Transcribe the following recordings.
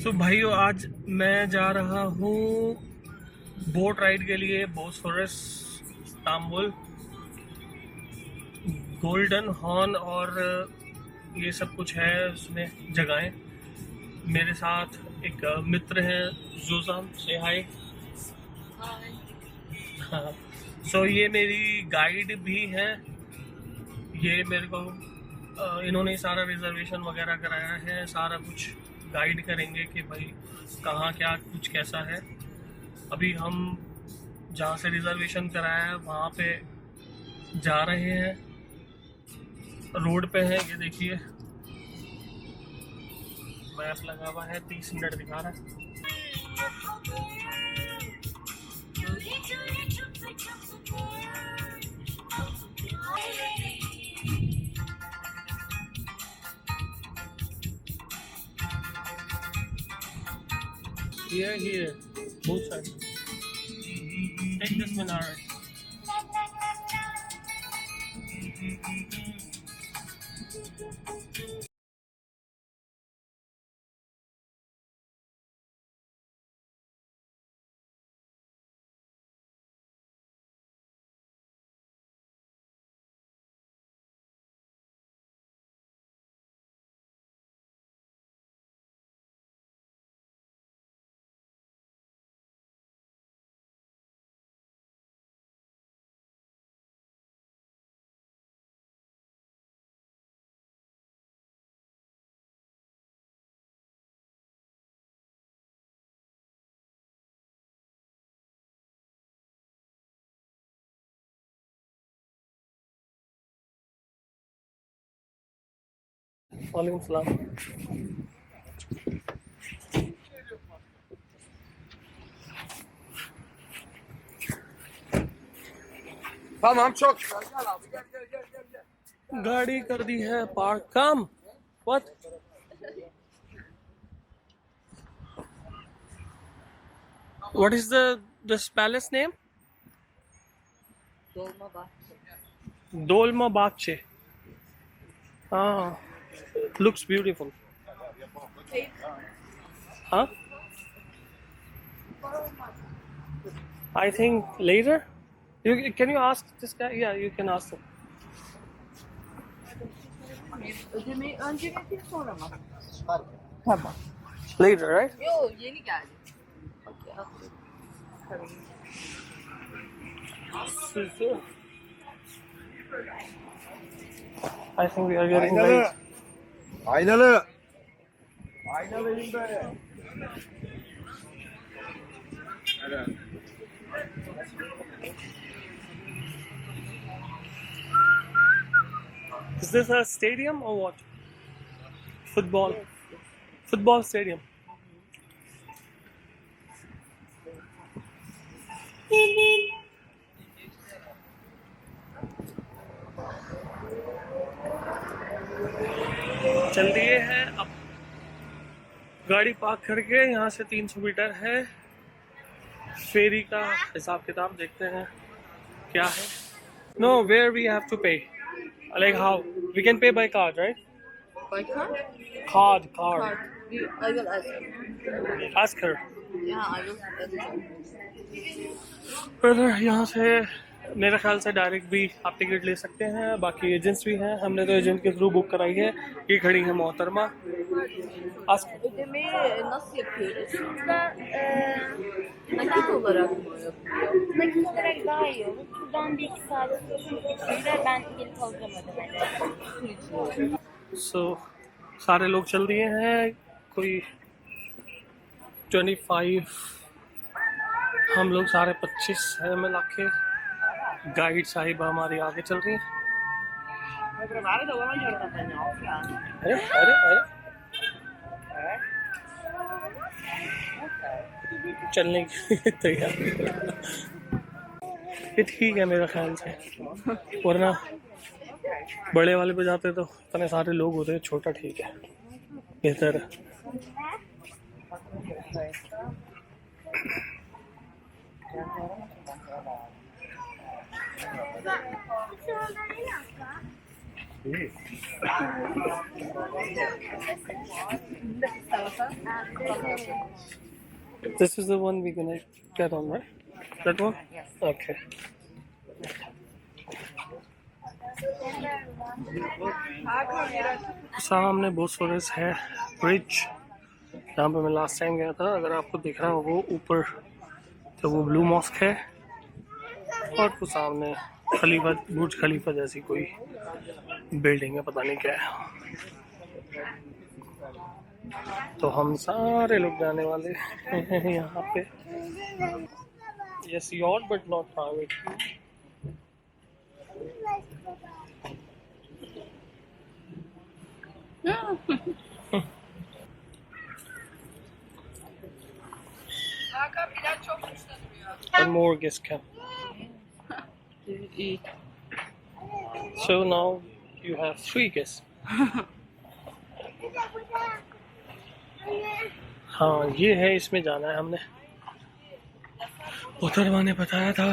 सो भाइयों, आज मैं जा रहा हूँ बोट राइड के लिए बोस्फोरस इस्तांबुल, गोल्डन हॉर्न और ये सब कुछ है उसमें जगहें। मेरे साथ एक मित्र हैं, जोजाम, से हाय। हाँ, सो ये मेरी गाइड भी है। ये मेरे को इन्होंने सारा रिजर्वेशन वगैरह कराया है, सारा कुछ गाइड करेंगे कि भाई कहाँ क्या कुछ कैसा है। अभी हम जहाँ से रिजर्वेशन कराया है वहाँ पे जा रहे हैं, रोड पे हैं। ये देखिए मैप लगा हुआ है, 30 मिनट दिखा रहा है। Here, both sides. Take this minaret. वालेकुम सलाम। Tamam çok güzel. Gel abi gel. गाड़ी कर दी है park. Come what? What is this palace name? Dolma Bahçe. Ah, looks beautiful. Huh? I think later. Can you ask this guy? Yeah, you can ask him. Ödemeyi önce mi yapayım sonra mı? Tamam. Later, right? Yo, yeni geldi. Okay, aferin. I think we are getting Aynalı. late. Aynalı. Aynalıyım böyle. Evet. Is this a stadium or what? Football. Football stadium. चल दिए हैं अब। गाड़ी park करके यहाँ से 300 metre है। फेरी का हिसाब किताब देखते हैं क्या है। No, where we have to pay? Like how? We can pay by card, right? By card? Card. Card. I will ask. Ask her. Yeah, I will ask. फिर यहाँ से मेरे ख्याल से डायरेक्ट भी आप टिकट ले सकते हैं, बाकी एजेंट्स भी हैं। हमने तो एजेंट के थ्रू बुक कराई है। ये खड़ी है मोहतरमा। Ödemeyi nasıl yapıyoruz? Burada nakit olarak mı yapıyor? Nakit olarak daha iyi olur. Şuradan bir iki saat içinde ben gelip alacağım ödemeleri. सो सारे लोग चल दिए हैं। कोई 25, हम लोग सारे 25 है मिला के। गाइड साहिबा हमारी आगे चल रही है। अरे चलने की तैयारी। ये ठीक है मेरे ख्याल से, वरना बड़े वाले पे जाते तो इतने सारे लोग होते। छोटा ठीक है, बेहतर है। This is the one we're gonna get on, right? That one? Yes. Okay. सामने बोस्फोरस है ब्रिज, जहाँ पे मैं लास्ट टाइम गया था। अगर आपको दिख रहा हो वो ऊपर तो वो ब्लू मॉस्क है, और वो सामने खलीफा, बुर्ज खलीफा जैसी कोई बिल्डिंग है, पता नहीं क्या है। तो हम सारे लोग जाने वाले हैं यहाँ पे। Yes, yacht but not private. One more guest camp. So now you have 3 guests. हाँ, ये है, इसमें जाना है हमने। उतरवा ने बताया था।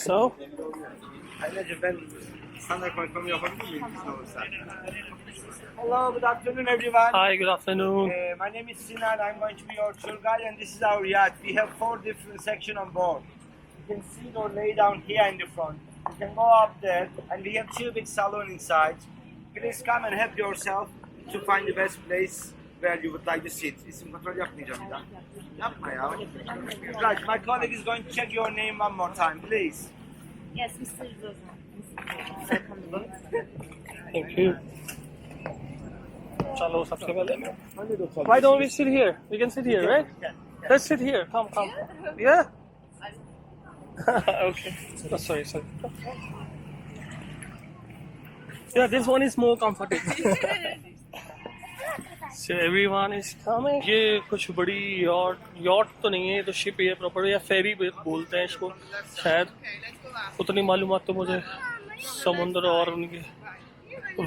So, Hello, good afternoon, everyone. hi, good afternoon. My name is Sinan. I'm going to be your tour guide, and this is our yacht. We have 4 different sections on board. You can sit or lay down here in the front. You can go up there, and we have 2 big salons inside. Please come and help yourself to find the best place where you would like to sit. İsim kontrol yapmayacağım bir daha. Yapma ya. Right, my colleague is going to check your name one more time, please. Yes, Mr. Rosa. Welcome. Thank you. चलो सबसे पहले, why don't we sit here? We can sit here, right? Let's sit here. Come. Yeah. Okay. Oh, sorry. Yeah, this one is more comfortable. So everyone is coming. ये कुछ बड़ी yacht तो नहीं है, ये तो शिप है प्रॉपर, या फेरी बोलते हैं इसको शायद। उतनी मालूमात तो मुझे समुद्र और उनके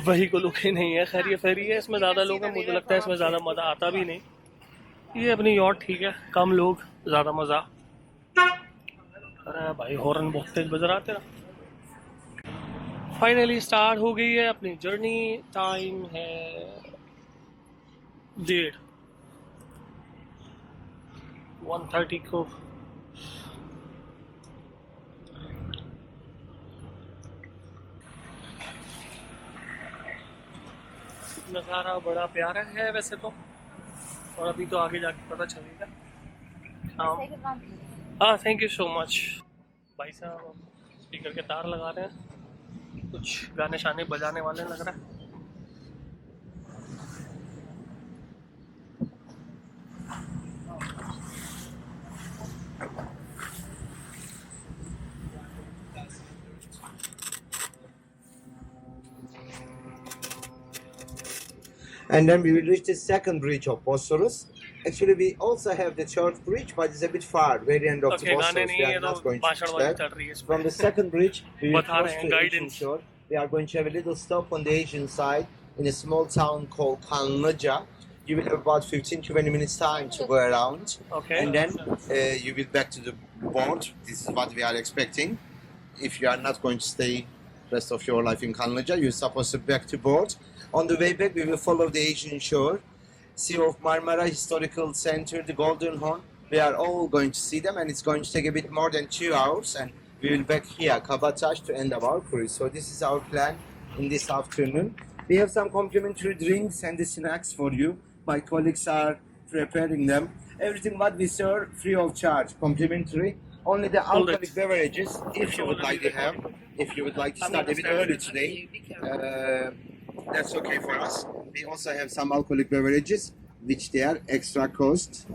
व्हीकलों की नहीं है। खैर ये फेरी है, इसमें ज़्यादा लोग हैं, मुझे लगता है इसमें ज़्यादा मज़ा आता भी नहीं। ये अपनी यॉट ठीक है, कम लोग ज़्यादा मज़ा। अरे भाई हॉर्न बहुत तेज बज रहा तेरा। फाइनली स्टार्ट हो गई है अपनी जर्नी। टाइम है 1:30 को। नज़ारा बड़ा प्यारा है वैसे तो, और अभी तो आगे जाके पता चलेगा। हाँ, थैंक यू सो मच। भाई साहब स्पीकर के तार लगा रहे हैं, कुछ गाने शाने बजाने वाले लग रहा है। And then we will reach the second bridge of Bosphorus. Actually, we also have the third bridge, but it's a bit far, very end of the Bosphorus. We are not going to reach that. From the second bridge, we will cross to the Asian shore. We are going to have a little stop on the Asian side in a small town called Kanlıca. You will have about 15-20 minutes time to go around. Okay. And then you will back to the board. This is what we are expecting. If you are not going to stay rest of your life in Kanlıca, you're supposed to back to board. On the way back, we will follow the Asian shore, Sea of Marmara, Historical Center, the Golden Horn. We are all going to see them, and it's going to take a bit more than 2 hours, and we will back here, Kabataş, to end of our cruise. So this is our plan in this afternoon. We have some complimentary drinks and the snacks for you. My colleagues are preparing them. Everything what we serve, free of charge, complimentary. Only the alcoholic beverages, if you would like to have, if you would like to start a bit early today, that's okay for us. We also have some alcoholic beverages, which they are extra cost.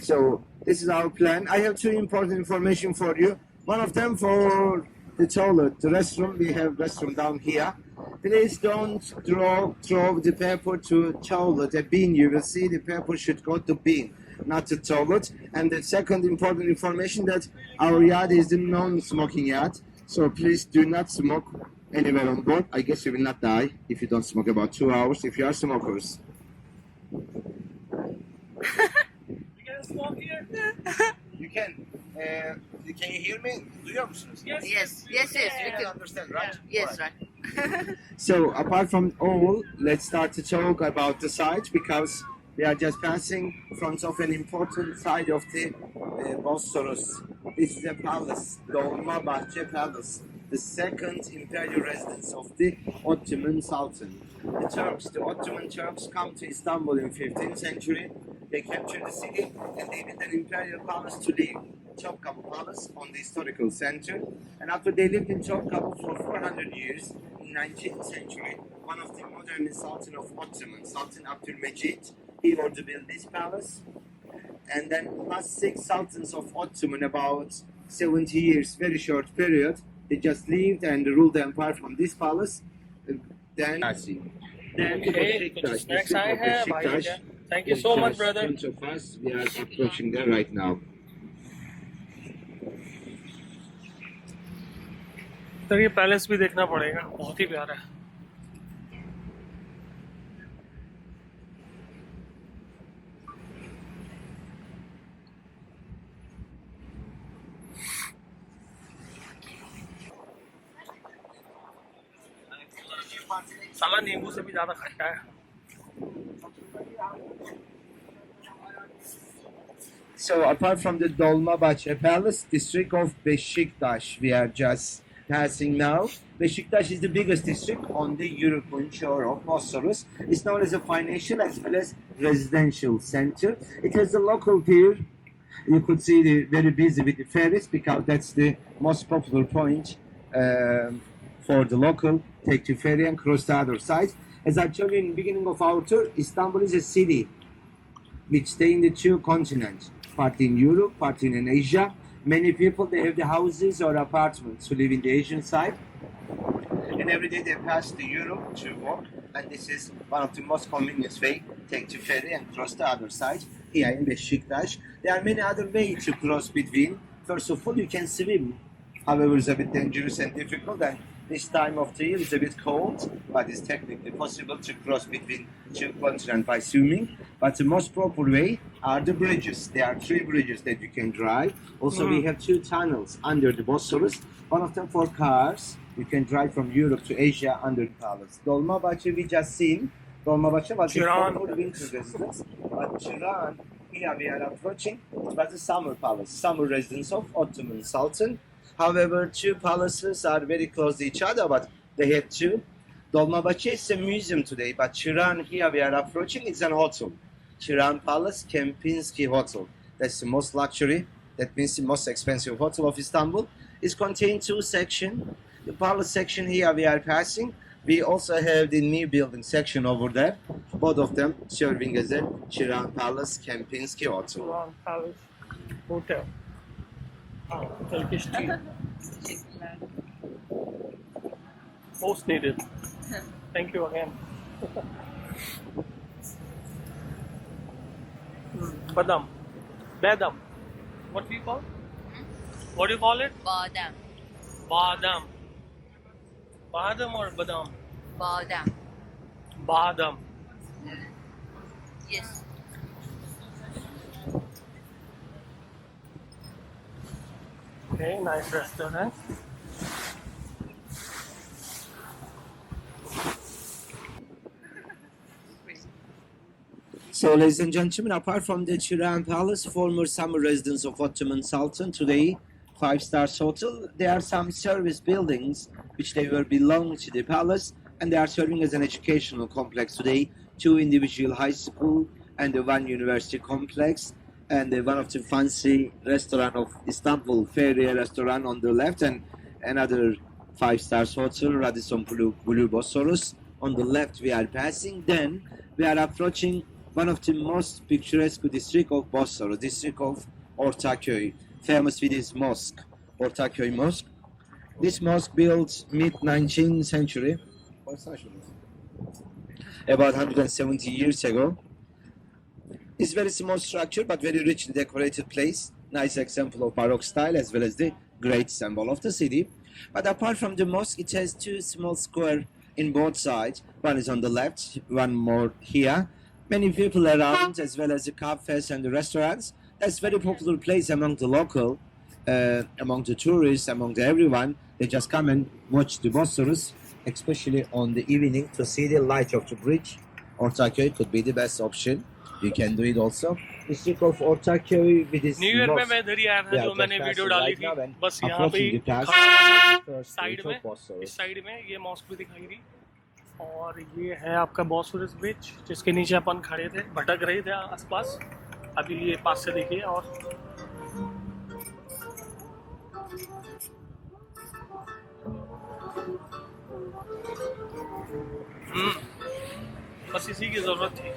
So this is our plan. I have 2 important information for you. One of them for the toilet, the restroom. We have restroom down here. Please don't throw the paper to toilet, a bin. You will see the paper should go to bin, not to toilet. And the second important information that our yacht is the non-smoking yacht. So please do not smoke anywhere on board. I guess you will not die if you don't smoke about 2 hours if you are smokers. You can smoke here? You can. Can you hear me? Duyuyor musunuz? Yes. Yes, Yeah. you can. understand, right? Yes, right. So apart from all, let's start to talk about the site because we are just passing in front of an important site of the Bosphorus. This is a palace, Dolmabahce Palace, the second imperial residence of the Ottoman Sultan. The Ottoman Turks come to Istanbul in 15th century. They captured the city and they built an imperial palace to live. Topkapı Palace on the historical center. And after they lived in Topkapı for 400 years, in 19th century, one of the modern Sultan of Ottoman, Sultan Abdülmecit, he ordered to build this palace. And then last 6 sultans of Ottoman, about 70 years, very short period, they just lived and ruled the empire from this palace. Then Okay, कुछ snacks आए हैं भाई क्या? Thank you so much, brother. In front of us, we are approaching there right now. तो ये palace भी देखना पड़ेगा, बहुत ही प्यारा है. साला नींबू से भी ज्यादा खट्टा है. So apart from the Dolmabahce Palace, district of Beşiktaş, we are just passing now. Beşiktaş is the biggest district on the European shore of Bosphorus. It's known as a financial as well as residential center. It has a local pier. You could see the very busy with the ferries because that's the most popular point for the local. Take the ferry and cross the other side. As I told you in the beginning of our tour, Istanbul is a city which stay in the 2 continents, part in Europe, part in Asia. Many people, they have the houses or apartments to live in the Asian side. And every day they pass to Europe to work. And this is one of the most convenient way, take the ferry and cross the other side. Here in Beşiktaş, there are many other ways to cross between. First of all, you can swim. However, it's a bit dangerous and difficult. And this time of the year is a bit cold, but it's technically possible to cross between 2 continents by swimming. But the most proper way are the bridges. There are 3 bridges that you can drive. Also, we have 2 tunnels under the Bosphorus. One of them for cars. You can drive from Europe to Asia under the palace. Dolmabahce we just seen. Dolmabahce was the former winter residence. But Tiran, here we are approaching, was the summer palace, summer residence of Ottoman Sultan. However, 2 palaces are very close to each other, but they have 2. Dolmabahce is a museum today, but Tiran, here we are approaching, is an hotel. Tiran Palace, Kempinski Hotel. That's the most luxury, that means the most expensive hotel of Istanbul. It's contained 2 sections. The palace section here we are passing. We also have the new building section over there. Both of them serving as a Tiran Palace, Kempinski Hotel. Turan Palace Hotel. Turkish tea. Teşekkürler. Most needed. Thank you again. Badam. Badam. What do you call? What do you call it? Badem. Badam. Badam or badam? Badem. Badam. Yes. Okay, nice restaurant. So, ladies and gentlemen, apart from the Tiran Palace, former summer residence of Ottoman Sultan, today 5-star hotel, there are some service buildings which they were belong to the palace, and they are serving as an educational complex today. 2 individual high school and 1 university complex, and one of the fancy restaurant of Istanbul, Ferry restaurant on the left, and another 5-star hotel, Radisson Blue Bosphorus. On the left we are passing. Then we are approaching one of the most picturesque district of Bosphorus, district of Ortaköy, famous with its mosque, Ortaköy Mosque. This mosque built mid-19th century, about 170 years ago. It's very small structure but very richly decorated place. Nice example of Baroque style as well as the great symbol of the city. But apart from the mosque, it has two small square in both sides. One is on the left, one more here. Many people around, as well as the cafes and the restaurants. That's very popular place among the local, among the tourists, among the everyone. They just come and watch the Bosphorus, especially on the evening to see the light of the bridge. Ortaköy could be the best option. You can do it also. The street of Ortaköy with its new year पे mosque. मैं इधर ही आया था We are जो just मैंने video passing डाली right थी, now and बस यहाँ पे approaching ही the pass खड़ा हुआ था of the first side bridge में, of Bosphorus. इस साइड में ये मॉस्क भी दिखाई दी। और ये है आपका बॉस्फोरस ब्रिज जिसके नीचे अपन खड़े थे, भटक रहे थे आसपास। अभी ये पास से देखिए। और बस इसी की जरूरत थी।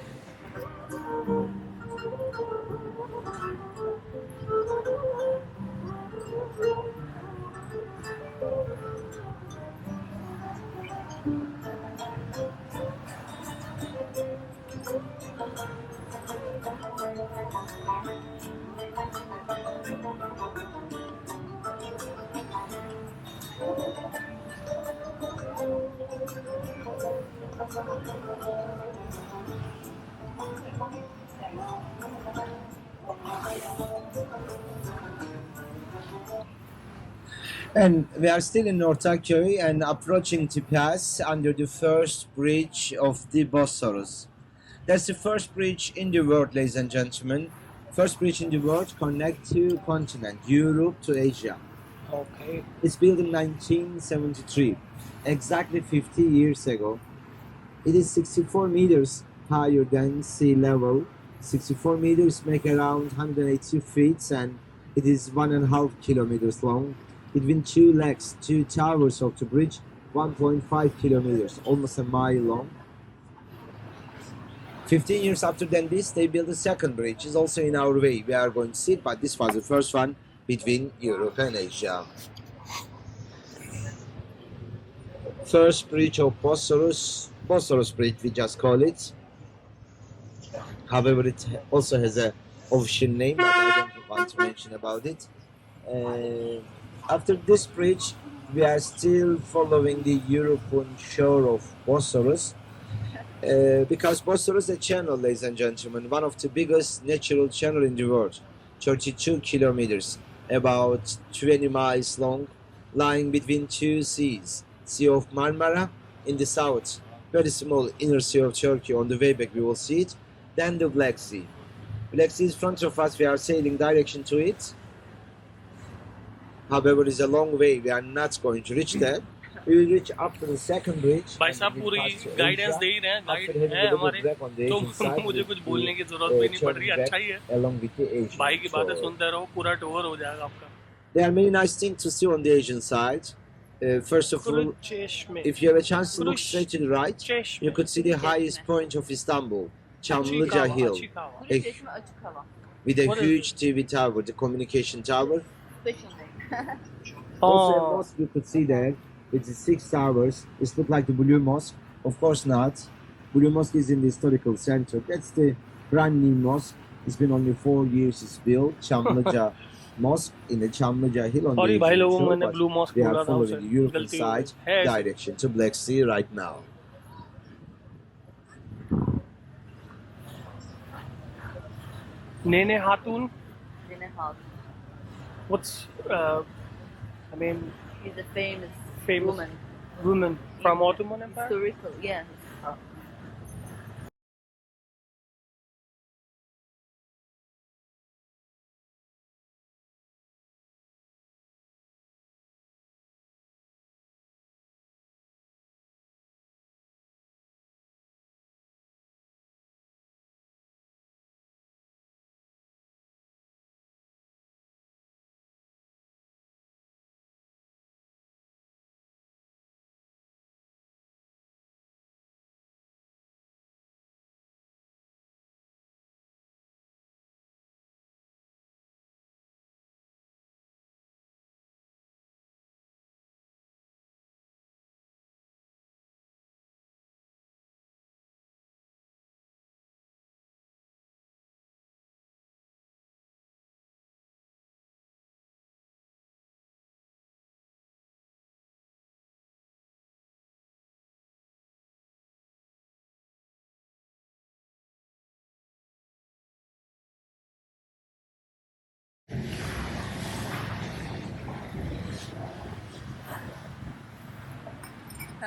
And we are still in Ortaköy and approaching to pass under the first bridge of the Bosphorus. That's the first bridge in the world, ladies and gentlemen. First bridge in the world connect two continents, Europe to Asia. Okay, It's built in 1973, exactly 50 years ago. It is 64 meters higher than sea level. 64 meters make around 180 feet and it is 1.5 kilometers long. Between two legs, two towers of the bridge, 1.5 kilometers, almost a mile long. 15 years after than this, they built a second bridge. It's also in our way. We are going to see it, but this was the first one between Europe and Asia. First bridge of Bosphorus Bridge, we just call it. However, it also has a official name, but I don't want to mention about it. After this bridge, we are still following the European shore of Bosphorus. Because Bosphorus is a channel, ladies and gentlemen, one of the biggest natural channel in the world, 32 kilometers, about 20 miles long, lying between two seas, Sea of Marmara in the south, very small inner sea of Turkey, on the way back we will see it, then the Black Sea. Black Sea is in front of us, we are sailing direction to it. However, it's a long way, we are not going to reach there. We will reach up to the second bridge. भाई and साहब we will पूरी pass to guidance Asia. दे ही रहे हैं, guide After having है a little हमारे, break on the तो Asian side, मुझे we कुछ बोलने की जरूरत भी नहीं पड़ रही, turning अच्छा back ही है। along with the Asian भाई की बातें shore. सुनते रहो, पूरा टूर हो जाएगा आपका। There are many nice things to see on the Asian side. First of all, चेश्मे, if you have a chance to look straight to the right, चेश्मे, you could see the highest point of Istanbul, Çamlıca Hill, अच्छी खावा। Kuru çeşme açık hava. with a What is huge TV tower, the communication tower. Special day. Also, a हाँ, mosque you could see there with the 6 towers. It looks like the Blue Mosque. Of course not. Blue Mosque is in the historical center. That's the brand new mosque. It's been only 4 years it's built. Çamlıca Mosque in the Çamlıca Hill on the sorry भाई Asian लोगों, shore, मैंने but Blue Mosque we are बोला था उसे, following the European गलती हो गई side है ऐसे। direction to Black Sea right now. नेने हातून, Zine Halk. what's I mean She's a famous, famous woman. woman from Ottoman Empire? Historical, yeah.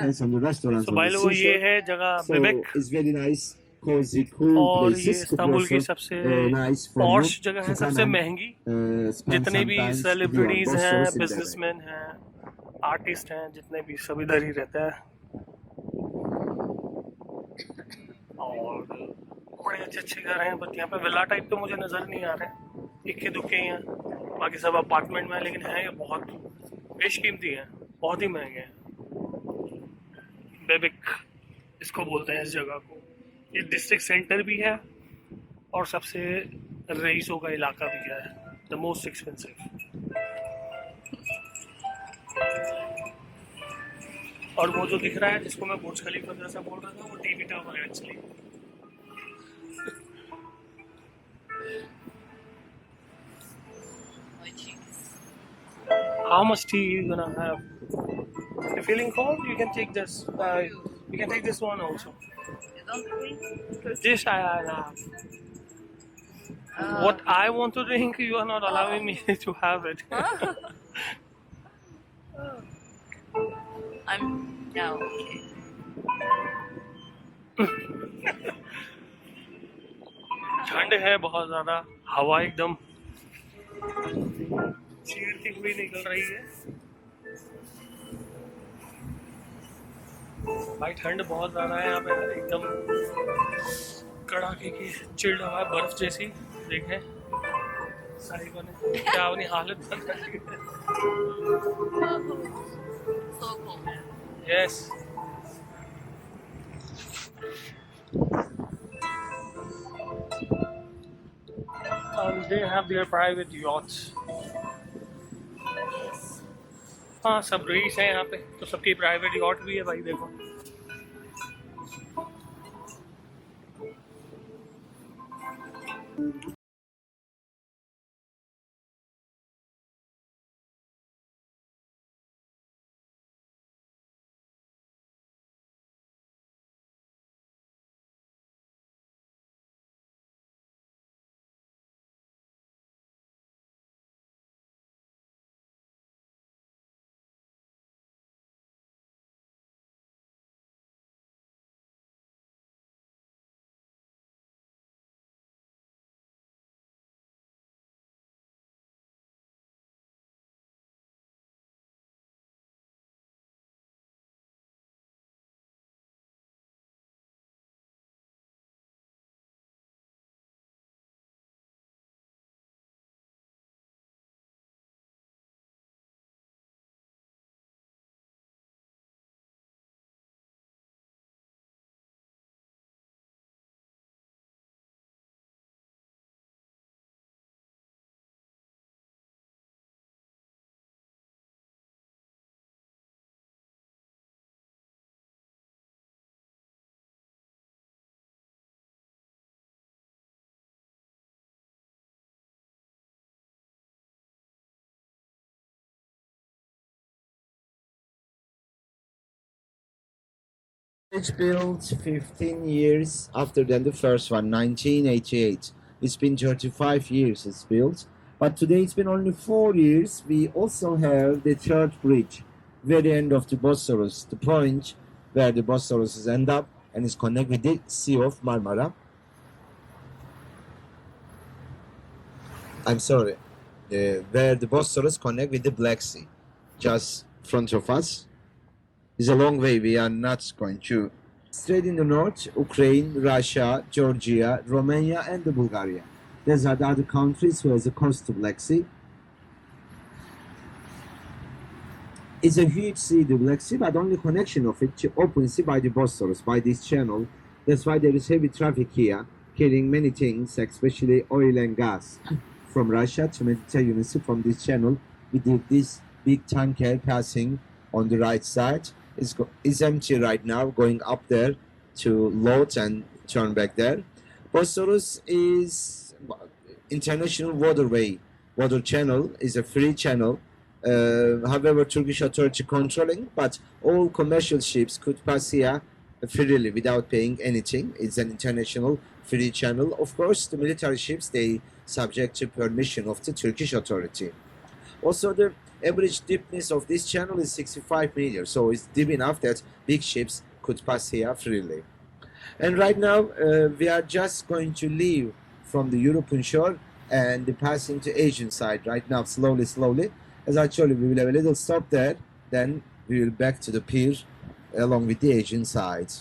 and some restaurants तो on भाई the लोगों ये seashore. है जगह So Bibek, it's very nice, cozy, cool और ये places. Could be Istanbul की also सबसे nice for you पॉश जगह to है, come सबसे and महंगी। spend जितने some भी time here on सेलिब्रिटीज हैं, Bosphorus in Bebek. बिजनेसमैन हैं, आर्टिस्ट हैं, जितने भी सब इधर ही रहते हैं। और बड़े अच्छे अच्छे घर हैं, बट यहाँ पे विला टाइप तो मुझे नज़र नहीं आ रहे हैं, इक्के दुक्के ही हैं। बाकी सब अपार्टमेंट में, लेकिन हैं ये बहुत बेशकीमती हैं, बहुत ही महंगे हैं। बेबिक इसको बोलते हैं इस जगह को। ये डिस्ट्रिक्ट सेंटर भी है और सबसे रईसों का इलाका भी है, द मोस्ट एक्सपेंसिव। और वो जो दिख रहा है जिसको मैं बुर्ज खलीफा जैसा बोल रहा था, वो टीवी टावर है actually. How much tea you gonna have? If you're feeling cold, you can take this. You can take this one also. You don't drink? This I have. What I want to drink, you are not allowing me to have it. I'm now okay. ठंड है बहुत ज्यादा, हवा एकदम चीरती हुई निकल रही है। भाई ठंड बहुत ज्यादा है यहाँ पे, एकदम कड़ाके की चिल्ड हवा, बर्फ जैसी। देखें साहिबा ने क्या अपनी हालत बना दी है। So cold. Yes. They have their private yachts. हाँ, सब रईस हैं यहाँ पे, तो सबकी प्राइवेट यॉट भी है भाई। देखो It's built 15 years after than the first one, 1988. It's been 35 years it's built, but today it's been only 4 years. We also have the third bridge, very end of the Bosphorus, the point where the Bosphorus end up and is connected with the Sea of Marmara. I'm sorry, where the Bosphorus connect with the Black Sea, just in front of us. It's a long way, we are not going to. Straight in the north, Ukraine, Russia, Georgia, Romania and the Bulgaria. These are the other countries who has a coast to Black Sea. It's a huge sea, the Black Sea, but only connection of it to open sea by the Bosphorus, by this channel. That's why there is heavy traffic here, carrying many things, especially oil and gas. From Russia to Mediterranean Sea from this channel, we did this big tanker passing on the right side. It's empty right now, going up there to load and turn back there. Bosphorus is international waterway, water channel, is a free channel. However, Turkish authority controlling, but all commercial ships could pass here freely without paying anything. It's an international free channel. Of course, the military ships, they subject to permission of the Turkish authority. Also, the Average deepness of this channel is 65 meters, so it's deep enough that big ships could pass here freely. And right now we are just going to leave from the European shore and pass into Asian side right now, slowly. As I told you, we will have a little stop there, then we will back to the pier along with the Asian side.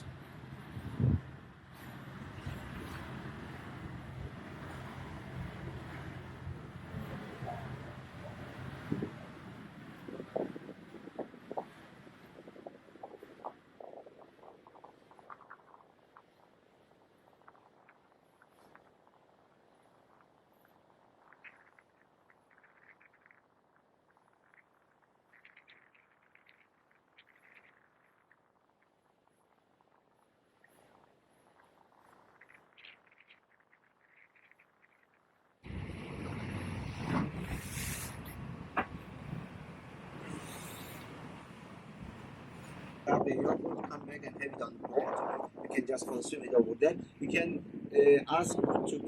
The yogurt, come back and have it on board. You can just consume it over there. You can ask to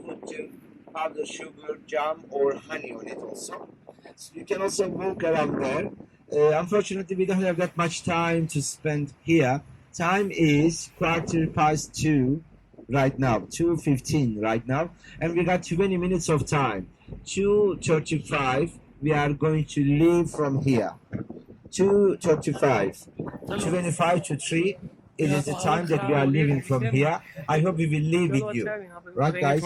put powdered sugar, jam, or honey on it also. So you can also walk around there. Unfortunately, we don't have that much time to spend here. Time is 2:15 right now, 2:15 right now, and we got 20 minutes of time. 2:35, we are going to leave from here. 2:35, 25 to 3. It is the time that we are leaving from here. I hope we will leave with you, right, guys?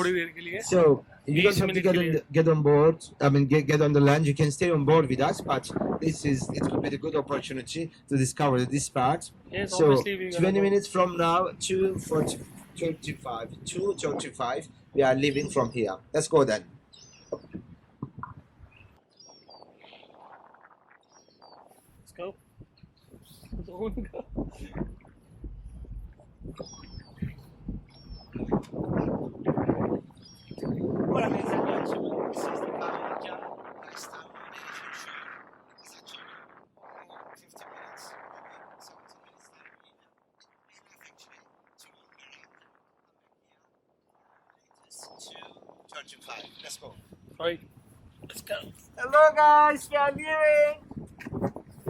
So you don't have to get on board. I mean, get on the land. You can stay on board with us, but it could be a good opportunity to discover this part. Yes, so obviously 20 minutes from now, 2:35, we are leaving from here. Let's go then. Let's go. Don't go. Ora mi sembra che si sta chiaro a Istanbul. It's actually 50 minutes, maybe 70 minutes time. Enough actually to walk around. Latest 2:35. Let's go. Right. Let's go. Hello guys, we are leaving.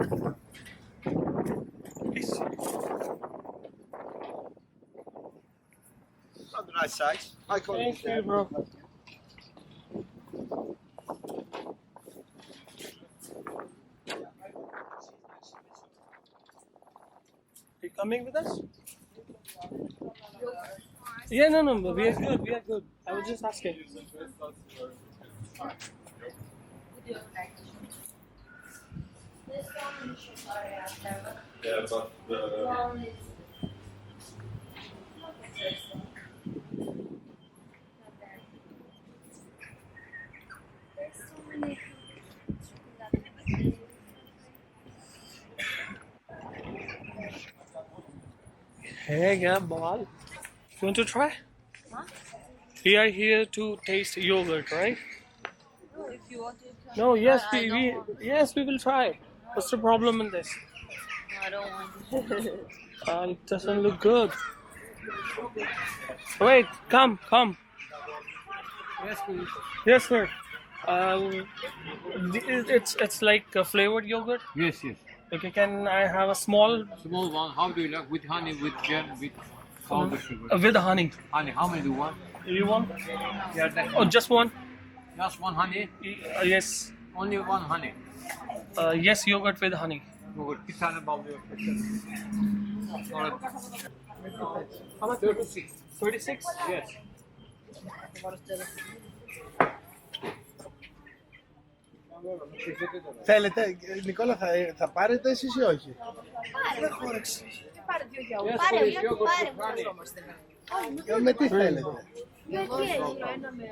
On the right side. I call Thank you you, bro. You coming with us? Yeah, no, we are good. We are good. I was just asking. Yeah, but Hey, yeah, ball. You want to try? Huh? We are here to taste yogurt, right? No, if you want to try. No, yes, I don't want. yes, we will try. What's the problem in this? I don't want. It doesn't look good. Wait, come. Yes, please. Yes, sir. It's like a flavored yogurt. Yes, yes. Okay, can I have a small Small one. How do you like? With honey, with jam, with powdered sugar. with honey? Honey. How many do you want? You want? Yeah, that, Oh, just one? just one honey. Yes. Only one honey. Yes, yogurt with honey. Yogurt. Bir tane bal yok. Sonra How much? 36. 36? Yes. Θέλετε, Νικόλα, θα πάρετε εσείς ή όχι? Πάρε χόρεξη. Πάρε δύο γιαούρτ. Yes, Πάρε, please. Yogurt πάρε. with honey. Με τι θέλετε? Ένα με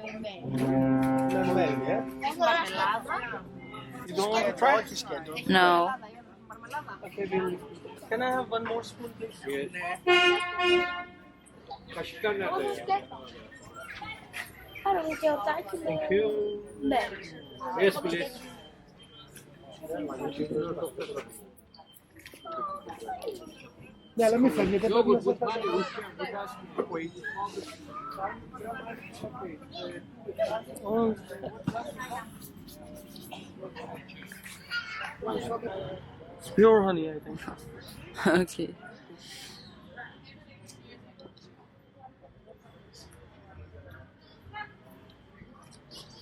Με μέλι, μαρμελάδα. You don't want to try? όχι σκέτο. No. Okay, can I have one more spoon, please? Yes. Kaşıklar nerede ya? Πάρε μου και οτάκι με Thank you. μέλι. Yes, please. Ναι, αλλά μην φεύγετε. Πρέπει να Yogurt σας with τα honey with jam with ice cream. Wait. Oh. It's pure honey, I think. Okay.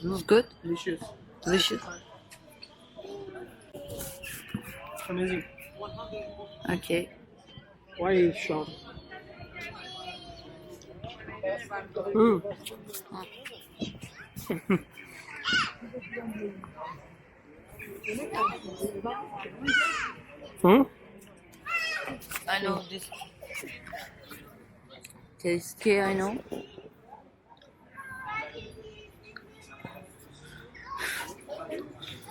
It's good. Delicious. Delicious. Amazing. Okay. Why short? Mm. Hmm? I know this. Turkiye, I know.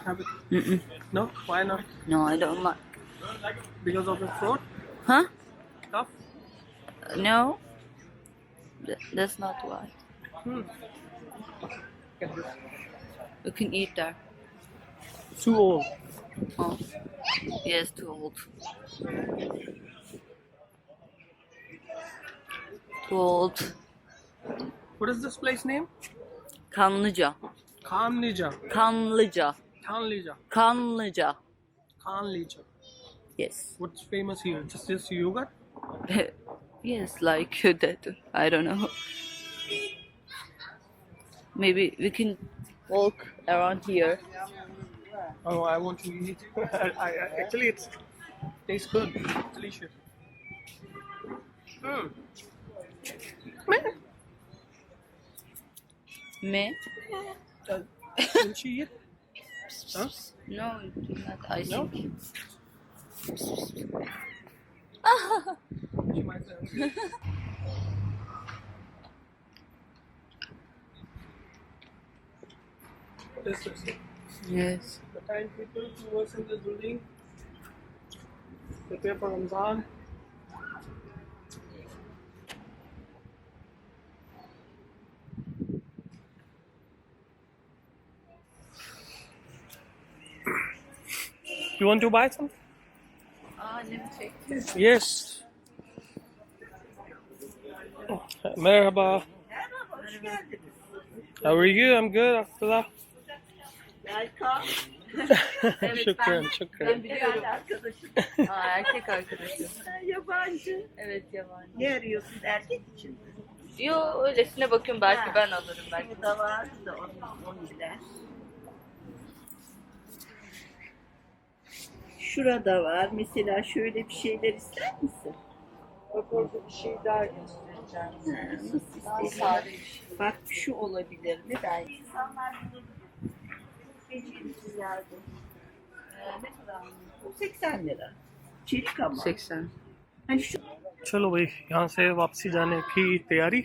Have it. Mm-mm. No? Why not? No, I don't like. Because of the throat Huh? stuff? No. That's not why. Hmm. Get this. You can eat that. Too old. Oh. Yes, too old. Too old. What is this place name? Kanlıca. Kanlıca. Kanlıca. Kanlıca. Kanlıca. Kanlıca. Yes. What's famous here? Just this yogurt? Yes, like that. I don't know. Maybe we can walk around here. Oh, I want to eat. Actually, it tastes good. Delicious. Hmm. Me? Can she eat? Huh? No, do not. I No? think. She might say. This is Yes. the kind people who works in this building prepare for Ramzan. You want to buy some? Let me check. Yes. Merhaba. How are you? I'm good. Abdullah. Şükran, şükran. Ben biliyorum. Erkek arkadaşım. Yabancı. Evet, yabancı. Ne arıyorsun erkek için? mi? Yo, öylesine bakıyorum, belki ben alırım belki. Bu da var da onu gider. Şurada var. Mesela şöyle bir şeyler ister misin? Bak orada bir şey daha göstereceğim. Ha, nasıl Daha istersen. sade bir şey. Bak şu olabilir mi? Ben insanlar bunu beceriksiz yardım. Ne kadar? Bu 80 lira. Çelik ama. 80. Hani şu चलो भाई यहाँ से वापसी जाने की तैयारी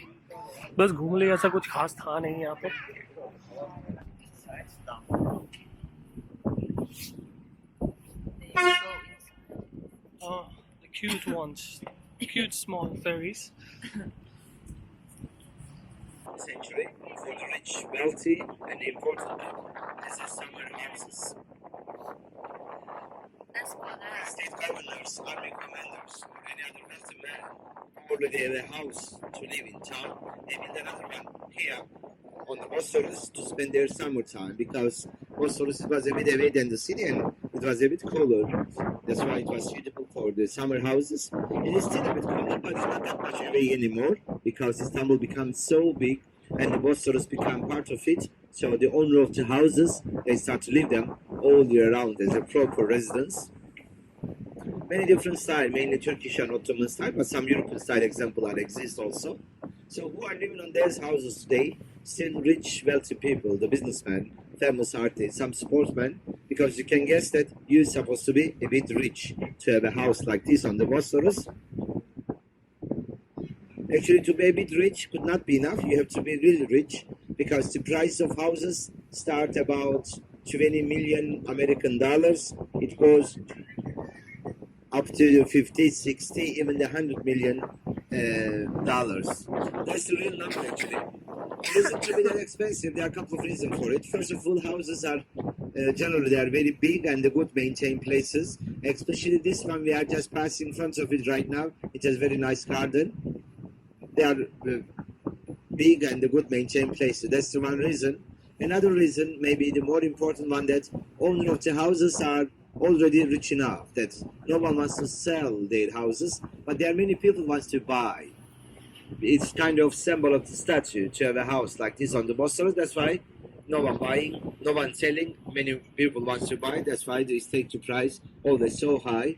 बस घूम ले ऐसा कुछ खास था नहीं यहाँ पे the cute ones cute small ferries Century for the rich, wealthy, and important. This is summer houses. That's good. State governors, army commanders, or any other wealthy man already have a house to live in town. They build another one here on the Bosphorus to spend their summertime because Bosphorus was a bit away than the city and it was a bit cooler. That's why it was suitable for the summer houses. It is still a bit cooler, but it's not that much away anymore because Istanbul becomes so big and the Bosphorus become part of it. So the owner of the houses, they start to live them all year round as a proper residence. Many different style, mainly Turkish and Ottoman style, but some European style examples exist also. So who are living on these houses today? Still rich, wealthy people, the businessmen, famous artists, some sportsmen, because you can guess that you're supposed to be a bit rich to have a house like this on the Bosphorus. Actually, to be a bit rich could not be enough. You have to be really rich because the price of houses start about 20 million American dollars. It goes up to 50, 60, even the 100 million dollars. That's the real number actually. It isn't to be that expensive. There are a couple of reasons for it. First of all, houses are Generally, they are very big and good maintained places. Especially this one, we are just passing in front of it right now. It has very nice garden. They are big and good maintained places. That's the one reason. Another reason, maybe the more important one, that owner of the houses are already rich enough that no one wants to sell their houses, but there are many people wants to buy. It's kind of symbol of the statue to have a house like this on the Bosphorus. That's why no one buying, no one selling. Many people wants to buy. That's why the estate price always so high.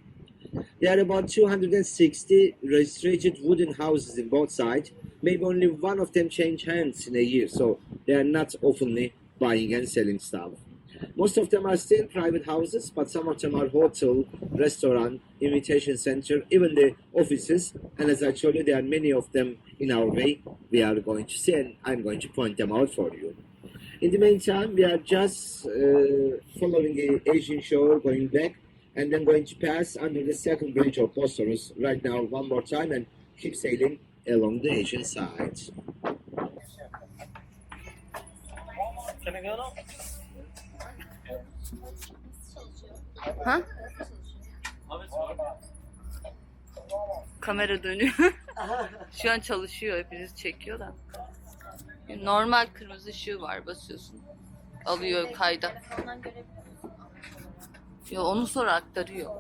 There are about 260 registered wooden houses in both sides. Maybe only one of them change hands in a year, so they are not oftenly buying and selling stuff. Most of them are still private houses, but some of them are hotel, restaurant, invitation center, even the offices. And as I told you, there are many of them in our way. We are going to see, and I'm going to point them out for you. In the meantime, we are just following the Asian shore, going back, and then going to pass under the second bridge of Bosphorus right now one more time and keep sailing along the Asian side. Can I go now? Ha? Kamera dönüyor. Şu an çalışıyor. Hepiniz çekiyor da. Normal kırmızı ışığı var. Basıyorsun. Alıyor kayda. Telefondan görebiliyorsun. Yo, onu sonra aktarıyor.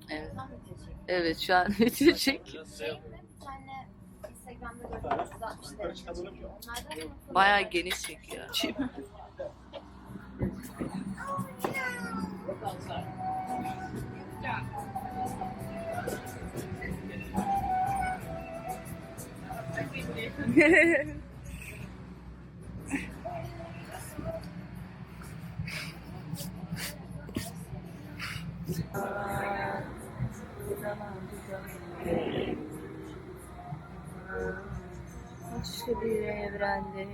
Evet. Evet, şu an video çekiyor. Bir tane Instagram'da gördüm 360 derece çekiyor. Onlardan mı? Bayağı geniş çekiyor. Başka bir evrende.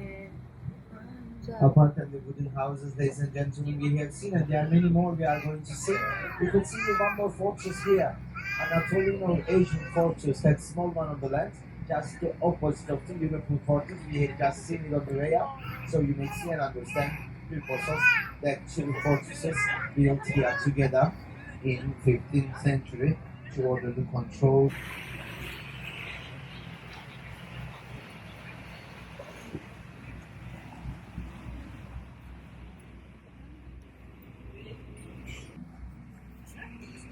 Apart from the wooden houses, ladies and gentlemen, we have seen, and there are many more we are going to see. You can see one more fortress here, Anatolian Asian fortress, that small one on the left, just the opposite of the Liverpool fortress. We have just seen it on the way up, so you may see and understand the purpose of that two fortresses built here together in 15th century to order the control.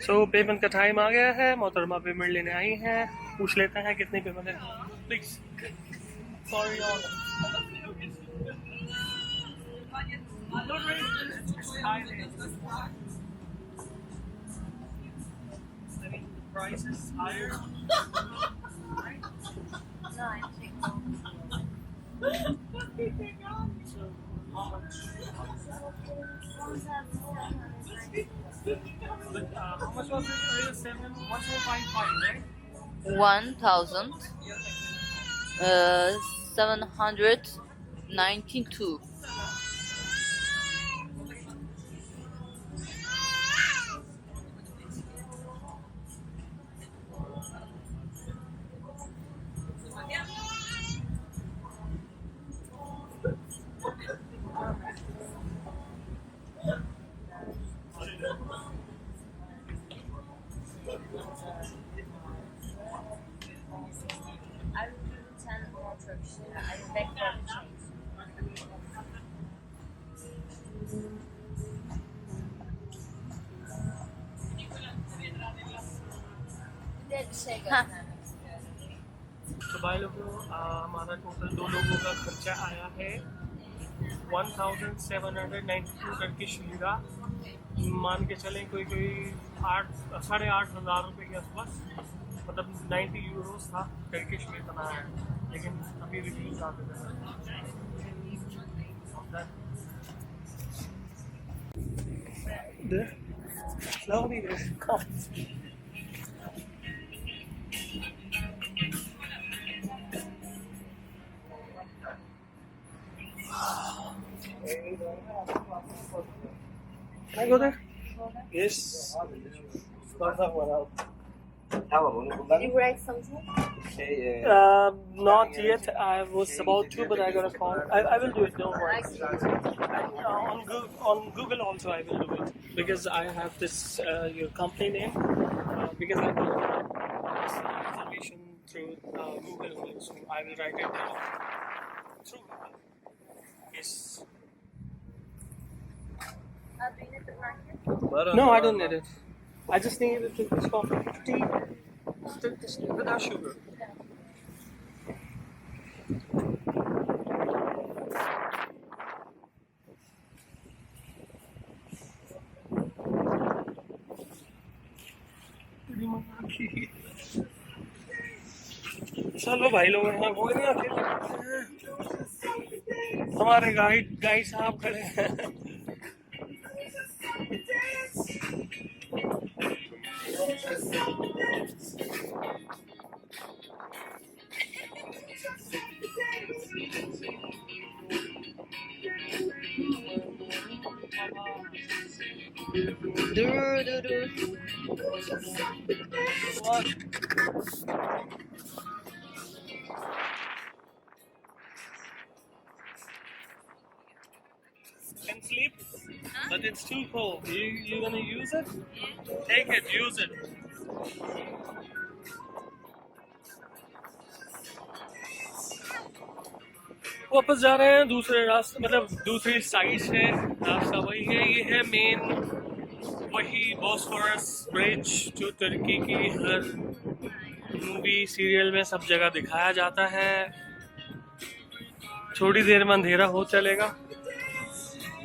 So payment का time आ गया है, मोहतरमा payment लेने आई हैं। पूछ लेते हैं कितनी पेमेंट है please. Sorry price is higher. No, I think So how much? But how much was it? 1455, right? 1792. I will do 10 more Turkish lira. I will beg for the change. Bir de bir şey göstermek istiyorum. तो भाई लोगों हमारा total 2 लोगों का खर्चा आया है 1792 Turkish lira. मान के चलें कोई 8,500 रुपये के आसपास, मतलब 90 यूरोस था। टर्किश में इतना है, लेकिन अभी रिव्यूज आते थे। Slowly, come. Can I go there? Yes. Start that one out. Tamam onu Did kullan. you write something? Not yet. I was about to, but I got a call. I will do it. Don't worry. On Google also I will do it because I have this your company name because I got this information through Google only, so I will write it down through Google. Yes. Do you need the blanket? No, I don't need it. I just need it to this coffee tea without sugar. चलो भाई लोग यहाँ कोई नहीं अकेले हमारे guide साहब खड़े हैं Can sleep, but it's too cold. You gonna use it? Take it, use it. वापस जा रहे हैं दूसरे रास्ते मतलब दूसरी साइड से रास्ता वही है ये है मेन वही बॉस्फोरस ब्रिज जो तुर्की की हर मूवी सीरियल में सब जगह दिखाया जाता है थोड़ी देर में अंधेरा हो चलेगा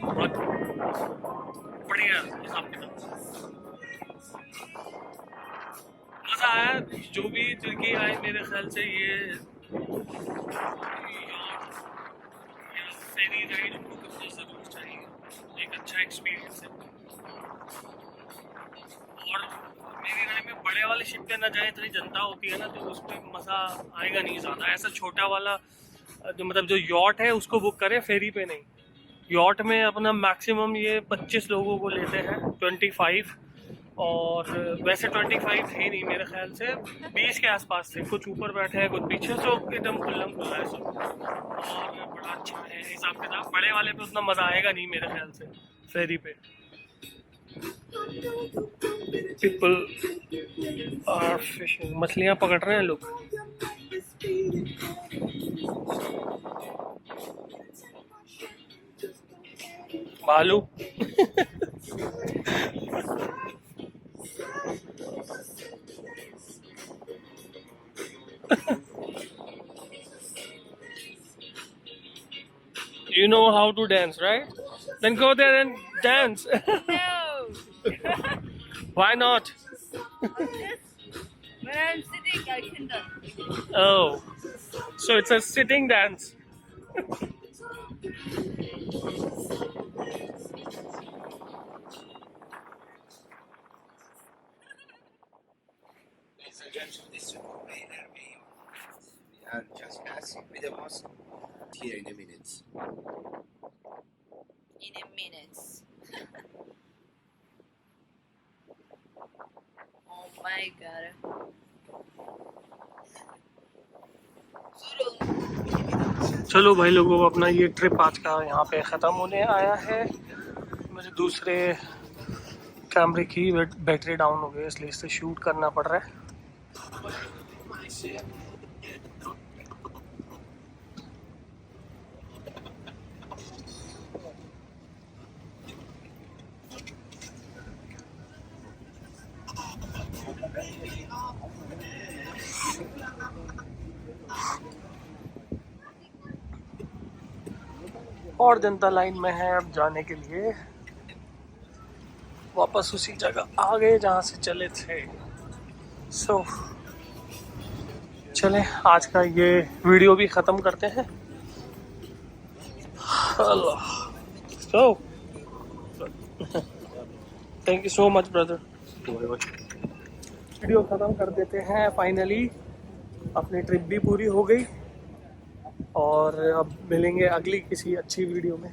बहुत बढ़िया मजा आया जो भी तुर्की आए मेरे ख्याल से ये फेरी राइड उनको करना जरूर चाहिए एक अच्छा एक्सपीरियंस है और मेरी राय में बड़े वाले शिप पे ना जाए इतनी जनता होती है ना तो उस पर मज़ा आएगा नहीं ज़्यादा ऐसा छोटा वाला जो मतलब जो यॉट है उसको बुक करें फेरी पे नहीं यॉट में अपना मैक्सिमम ये 25 लोगों को लेते हैं 25 और वैसे 25 थे नहीं मेरे ख्याल से 20 के आसपास थे कुछ ऊपर बैठे हैं कुछ पीछे सो एकदम खुल्ला है सब और बड़ा अच्छा है हिसाब किताब बड़े वाले पे उतना मज़ा आएगा नहीं मेरे ख्याल से फेरी पे पीपल आर फिशिंग मछलियाँ पकड़ रहे हैं लोग भालू You know how to dance, right? Then go there and dance. No. Why not? When I'm sitting, I can dance. Oh, so it's a sitting dance. We are just passing with the mosque here in a minute. In a minute. Oh my god. चलो भाई लोगों अपना ये trip आज का यहाँ पे ख़त्म होने आया है मेरे दूसरे कैमरे की बैटरी डाउन हो गई इसलिए इसे शूट करना पड़ रहा है और जनता लाइन में है अब जाने के लिए वापस उसी जगह आ गए जहाँ से चले थे सो चलें आज का ये वीडियो भी ख़त्म करते हैं so thank you so much brother video ख़त्म कर देते हैं फाइनली अपनी ट्रिप भी पूरी हो गई और अब मिलेंगे अगली किसी अच्छी वीडियो में